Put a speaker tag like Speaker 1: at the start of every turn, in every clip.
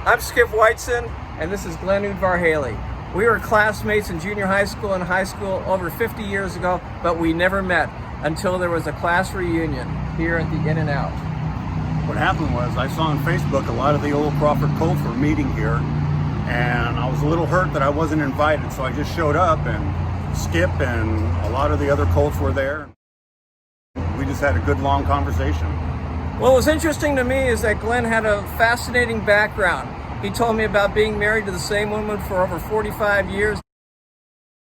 Speaker 1: I'm Skip Whiteson, and this is Glenn Udvar Haley. We were classmates in junior high school and high school over 50 years ago, but we never met until there was a class reunion here at the In-N-Out.
Speaker 2: What happened was I saw on Facebook a lot of the old Crawford Colts were meeting here, and I was a little hurt that I wasn't invited, so I just showed up, and Skip and a lot of the other Colts were there. We just had a good long conversation.
Speaker 1: What was interesting to me is that Glenn had a fascinating background. He told me about being married to the same woman for over 45 years.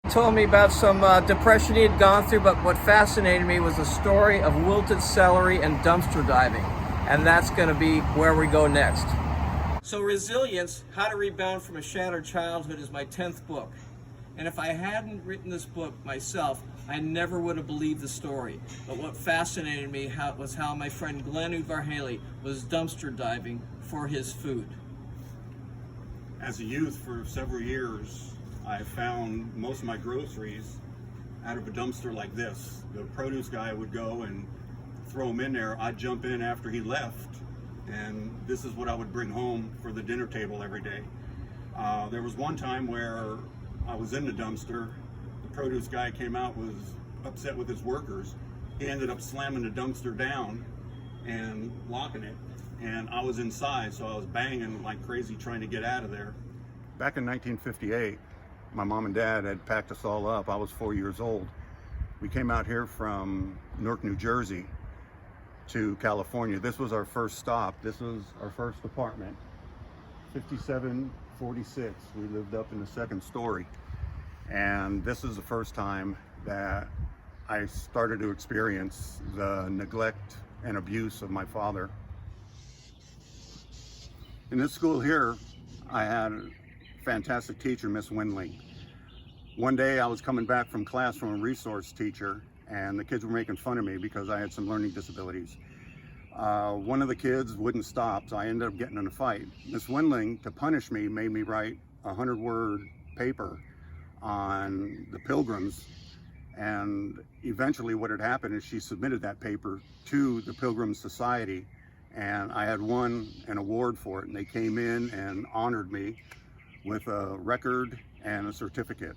Speaker 1: He told me about some depression he had gone through, but what fascinated me was the story of wilted celery and dumpster diving. And that's going to be where we go next. So Resilience, How to Rebound from a Shattered Childhood is my 10th book. And if I hadn't written this book myself, I never would have believed the story. But what fascinated me was how my friend Glenn Udvar Haley was dumpster diving for his food.
Speaker 2: As a youth for several years, I found most of my groceries out of a dumpster like this. The produce guy would go and throw them in there. I'd jump in after he left, and this is what I would bring home for the dinner table every day. There was one time where I was in the dumpster. The produce guy came out, was upset with his workers. He ended up slamming the dumpster down and locking it. And I was inside, so I was banging like crazy trying to get out of there. Back in 1958, my mom and dad had packed us all up. I was 4 years old. We came out here from Newark, New Jersey to California. This was our first stop. This was our first apartment, 5746. We lived up in the second story. And this is the first time that I started to experience the neglect and abuse of my father. In this school here, I had a fantastic teacher, Miss Windling. One day I was coming back from class from a resource teacher, and the kids were making fun of me because I had some learning disabilities. One of the kids wouldn't stop, so I ended up getting in a fight. Miss Windling, to punish me, made me write a 100-word paper on the Pilgrims, and eventually what had happened is she submitted that paper to the Pilgrim Society, and I had won an award for it, and they came in and honored me with a record and a certificate.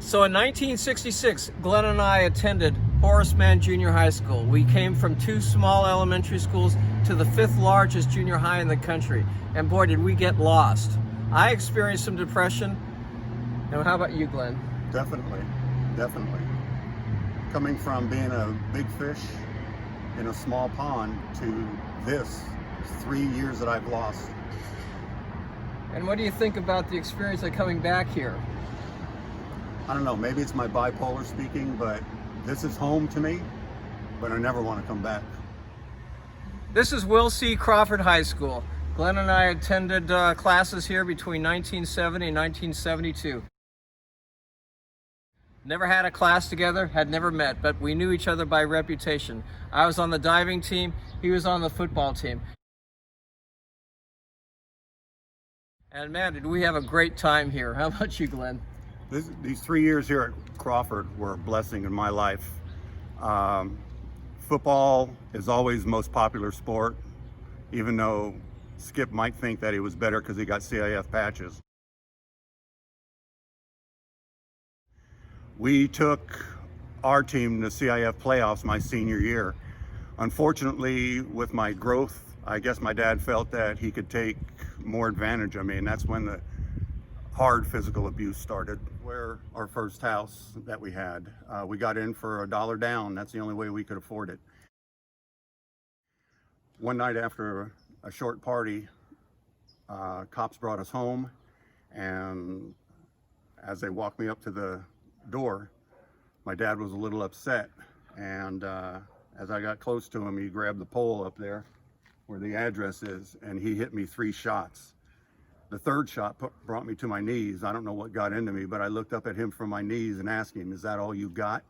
Speaker 1: So in 1966, Glenn and I attended Horace Mann Junior High School. We came from two small elementary schools to the 5th largest junior high in the country. And boy, did we get lost. I experienced some depression. And how about you, Glenn?
Speaker 2: Definitely. Coming from being a big fish in a small pond to this, 3 years that I've lost.
Speaker 1: And what do you think about the experience of coming back here?
Speaker 2: I don't know, maybe it's my bipolar speaking, but this is home to me, but I never want to come back.
Speaker 1: This is Will C. Crawford High School. Glenn and I attended classes here between 1970 and 1972. Never had a class together, had never met, but we knew each other by reputation. I was on the diving team, he was on the football team. And man, did we have a great time here. How about you, Glenn?
Speaker 2: These 3 years here at Crawford were a blessing in my life. Football is always the most popular sport, even though Skip might think that he was better because he got CIF patches. We took our team to CIF playoffs my senior year. Unfortunately, with my growth, I guess my dad felt that he could take more advantage of me, and that's when the hard physical abuse started. Where our first house that we had, we got in for $1 down. That's the only way we could afford it. One night after a short party, cops brought us home, and as they walked me up to the door, my dad was a little upset, and as I got close to him, he grabbed the pole up there where the address is, and he hit me 3 shots. The third shot brought me to my knees. I don't know what got into me, but I looked up at him from my knees and asked him, "Is that all you got?"